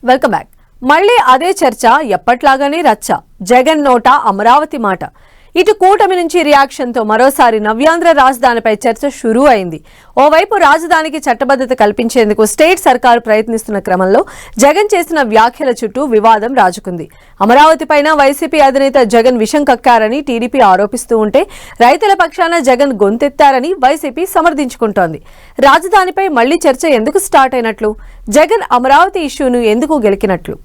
Welcome back. మళ్ళీ అదే చర్చ, ఎప్పట్లాగానే రచ్చ. జగన్ నోట అమరావతి మాట. ఇటు కూటమి నుంచి రియాక్షన్ తో మరోసారి నవ్యాంధ్ర రాజధానిపై చర్చ షురూ అయింది. ఓవైపు రాజధానికి చట్టబద్ధత కల్పించేందుకు స్టేట్ సర్కారు ప్రయత్నిస్తున్న క్రమంలో జగన్ చేసిన వ్యాఖ్యల చుట్టూ వివాదం రాజుకుంది. అమరావతిపైన వైసీపీ అధినేత జగన్ విషం కక్కారని టీడీపీ ఆరోపిస్తూ ఉంటే, రైతుల పక్షాన జగన్ గొంతెత్తారని వైసీపీ సమర్థించుకుంటోంది. రాజధానిపై మళ్లీ చర్చ ఎందుకు స్టార్ట్ అయినట్లు? జగన్ అమరావతి ఇష్యూను ఎందుకు గెలికినట్లు?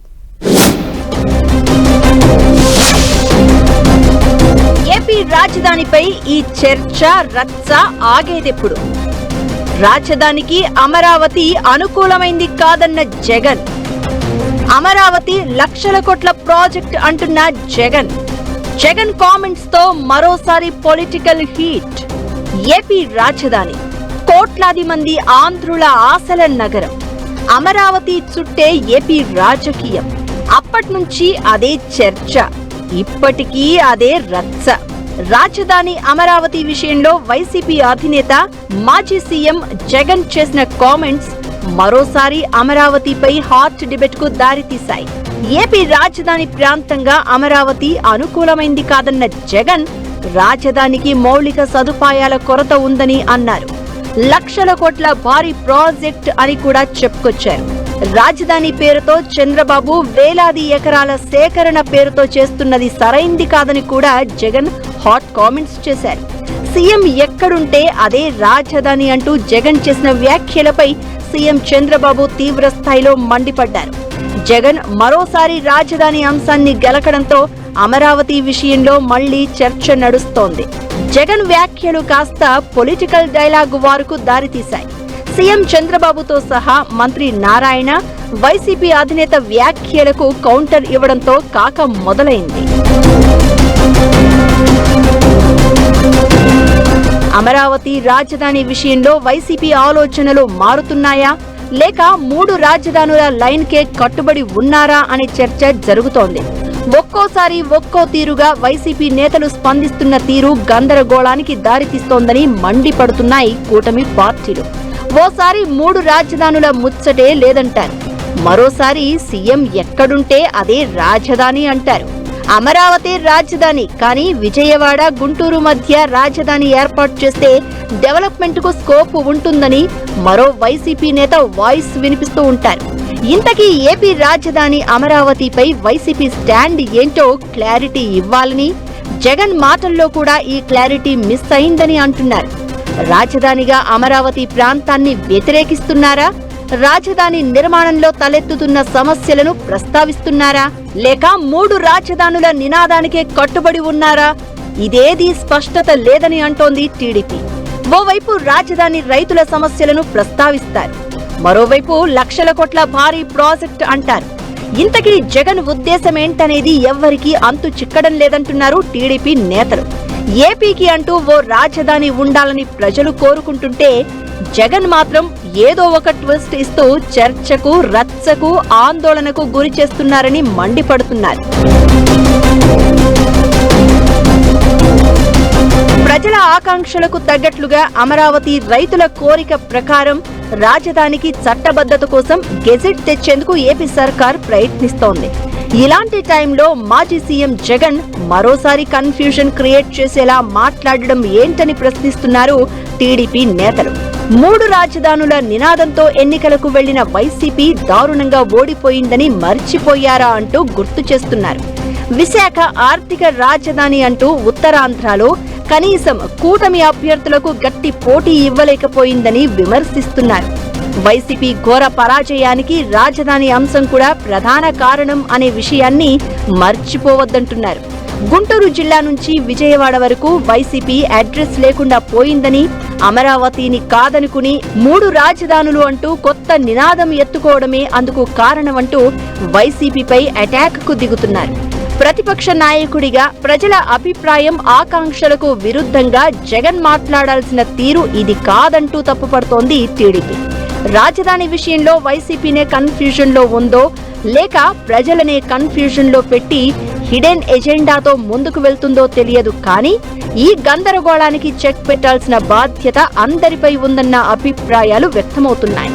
ఏపీ రాజధానిపై ఈ చర్చ రచ్చ ఆగేదెప్పుడు? రాజధానికి అమరావతి అనుకూలమైంది కాదన్న జగన్, అమరావతి లక్షల కోట్ల ప్రాజెక్ట్ అంటున్న జగన్ కామెంట్స్ తో మరోసారి పొలిటికల్ హీట్. ఏపీ రాజధాని కోట్లాది మంది ఆంధ్రుల ఆశల నగరం. అమరావతి చుట్టే ఏపీ రాజకీయం. అప్పట్నుంచి అదే చర్చ, ఇప్పటికీ అదే రచ్చ. రాజధాని అమరావతి విషయంలో వైసీపీ అధినేత మాజీ సీఎం జగన్ చేసిన కామెంట్స్ మరోసారి అమరావతిపై హాట్ డిబేట్ కు దారితీశాయి. ఏపీ రాజధాని ప్రాంతంగా అమరావతి అనుకూలమైంది కాదన్న జగన్, రాజధానికి మౌలిక సదుపాయాల కొరత ఉందని అన్నారు. లక్షల కోట్ల భారీ ప్రాజెక్ట్ అని కూడా చెప్పుకొచ్చారు. రాజధాని పేరుతో చంద్రబాబు వేలాది ఎకరాల సేకరణ పేరుతో చేస్తున్నది సరైంది కాదని కూడా జగన్ హాట్ కామెంట్స్ చేశారు. సీఎం ఎక్కడుంటే అదే రాజధాని అంటూ జగన్ చేసిన వ్యాఖ్యలపై సీఎం చంద్రబాబు తీవ్ర స్థాయిలో మండిపడ్డారు. జగన్ మరోసారి రాజధాని అంశాన్ని గెలకడంతో అమరావతి విషయంలో మళ్లీ చర్చ నడుస్తోంది. జగన్ వ్యాఖ్యలు కాస్త పొలిటికల్ డైలాగ్ వారుకు దారితీశాయి. సీఎం చంద్రబాబుతో సహా మంత్రి నారాయణ వైసీపీ అధినేత వ్యాఖ్యలకు కౌంటర్ ఇవ్వడంతో కాక మొదలైంది. అమరావతి రాజధాని విషయంలో వైసీపీ ఆలోచనలు మారుతున్నాయా, లేక 3 రాజధానుల లైన్ కే కట్టుబడి ఉన్నారా అనే చర్చ జరుగుతోంది. ఒక్కోసారి ఒక్కో తీరుగా వైసీపీ నేతలు స్పందిస్తున్న తీరు గందరగోళానికి దారితీస్తోందని మండిపడుతున్నాయి కూటమి పార్టీలు. ఓసారి 3 రాజధానుల ముచ్చటే లేదంటారు, మరోసారి సీఎం ఎక్కడుంటే అదే రాజధాని అంటారు. అమరావతి రాజధాని కానీ విజయవాడ గుంటూరు మధ్య రాజధాని ఏర్పాటు చేస్తే డెవలప్మెంట్ కు స్కోప్ ఉంటుందని మరో వైసీపీ నేత వాయిస్ వినిపిస్తూ ఉంటారు. ఇంతకీ ఏపీ రాజధాని అమరావతిపై వైసీపీ స్టాండ్ ఏంటో క్లారిటీ ఇవ్వాలని జగన్ మాటల్లో కూడా ఈ క్లారిటీ మిస్ అయిందని అంటున్నారు. రాజధానిగా అమరావతి ప్రాంతాన్ని వ్యతిరేకిస్తున్నారా? రాజధాని నిర్మాణంలో తలెత్తుతున్న సమస్యలను ప్రస్తావిస్తున్నారా? లేక 3 రాజధానుల నినాదానికే కట్టుబడి ఉన్నారా? ఇదేదీ స్పష్టత లేదని అంటోంది టీడీపీ. ఓవైపు రాజధాని రైతుల సమస్యలను ప్రస్తావిస్తారు, మరోవైపు లక్షల కోట్ల భారీ ప్రాజెక్ట్ అంటారు. ఇంతకీ జగన్ ఉద్దేశమేంటనేది ఎవ్వరికీ అంతు చిక్కడం లేదంటున్నారు టీడీపీ నేతలు. ఏపీకి అంటూ ఓ రాజధాని ఉండాలని ప్రజలు కోరుకుంటుంటే, జగన్ మాత్రం ఏదో ఒక ట్విస్ట్ ఇస్తూ చర్చకు, రచ్చకు, ఆందోళనకు గురి చేస్తున్నారని మండిపడుతున్నారు. ప్రజల ఆకాంక్షలకు తగ్గట్లుగా అమరావతి రైతుల కోరిక ప్రకారం రాజధానికి చట్టబద్ధత కోసం గెజెట్ తెచ్చేందుకు ఏపీ సర్కార్ ప్రయత్నిస్తోంది. ఇలాంటి టైంలో మాజీ సీఎం జగన్ మరోసారి కన్ఫ్యూజన్ క్రియేట్ చేసేలా మాట్లాడడం ఏంటని ప్రశ్నిస్తున్నారు టీడీపీ నేతలు. 3 రాజధానుల నినాదంతో ఎన్నికలకు వెళ్లిన వైసీపీ దారుణంగా ఓడిపోయిందని మర్చిపోయారా అంటూ గుర్తు చేస్తున్నారు. విశాఖ ఆర్థిక రాజధాని అంటూ ఉత్తరాంధ్రలో కనీసం కూటమి అభ్యర్థులకు గట్టి పోటీ ఇవ్వలేకపోయిందని విమర్శిస్తున్నారు. వైసీపీ ఘోర పరాజయానికి రాజధాని అంశం కూడా ప్రధాన కారణం అనే విషయాన్ని మర్చిపోవద్దంటున్నారు. గుంటూరు జిల్లా నుంచి విజయవాడ వరకు వైసీపీ అడ్రస్ లేకుండా పోయిందని, అమరావతిని కాదనుకుని 3 రాజధానులు అంటూ కొత్త నినాదం ఎత్తుకోవడమే అందుకు కారణమంటూ వైసీపీపై అటాక్ కు దిగుతున్నారు. ప్రతిపక్ష నాయకుడిగా ప్రజల అభిప్రాయం, ఆకాంక్షలకు విరుద్ధంగా జగన్ మాట్లాడాల్సిన తీరు ఇది కాదంటూ తప్పుపడుతోంది టీడీపీ. రాజధాని విషయంలో వైసీపీనే కన్ఫ్యూజన్ లో ఉందో, లేక ప్రజలనే కన్ఫ్యూజన్ లో పెట్టి హిడెన్ ఎజెండాతో ముందుకు వెళ్తుందో తెలియదు. కానీ ఈ గందరగోళానికి చెక్ పెట్టాల్సిన బాధ్యత అందరిపై ఉందన్న అభిప్రాయాలు వ్యక్తమవుతున్నాయి.